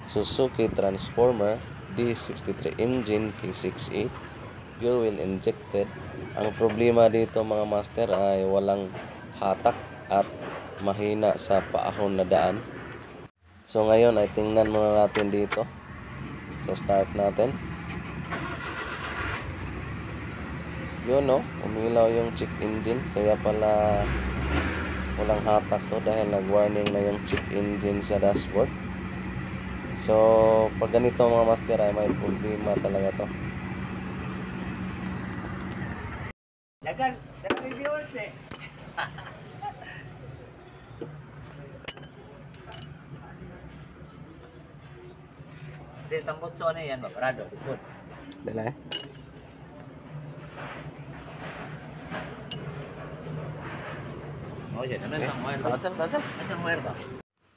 Suzuki Transformer D63 engine K6E fuel injected. Ang problema dito mga master ay walang hatak at mahina sa paahon na daan. So ngayon ay tingnan muna natin dito. So start natin. Yun no, umilaw yung check engine, kaya pala walang hatak to dahil nag-warning na yung check engine sa dashboard. So pag ganito mga master ay may problema talaga to. Dagan viewers eh. Kasi tangkot so ano yan, maparado, ikot. Dala. Oh, yan. Ano isang wire ba? Isang wire ba?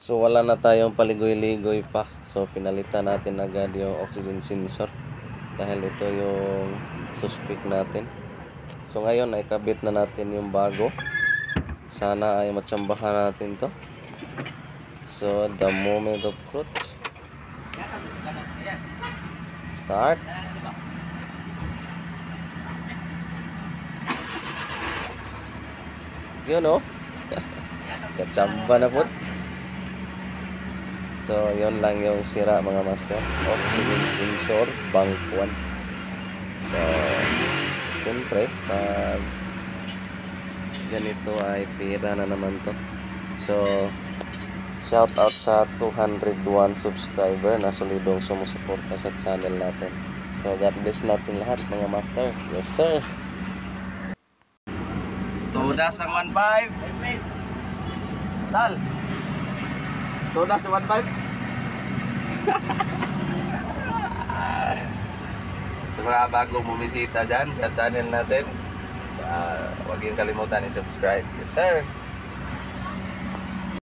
So wala na tayong paligoy-ligoy pa. So pinalitan natin agad yung oxygen sensor dahil ito yung suspect natin. So ngayon ay kabit na natin yung bago. Sana ay matsambahan natin to. So the moment of truth. Start. Yun o. Katsamba na po. So yun lang yung sira mga master. Oxygen sensor bank 1. So siyempre pag ganito ay pira na naman to. So shout out sa 201 subscriber na solidong sumusuporta sa channel natin. So God bless natin lahat mga master. Yes sir. Toda sa 15. Sal. Toda sa 15. Sa mga bagong bumisita dyan sa channel natin, huwag yung kalimutan i-subscribe. Yes sir.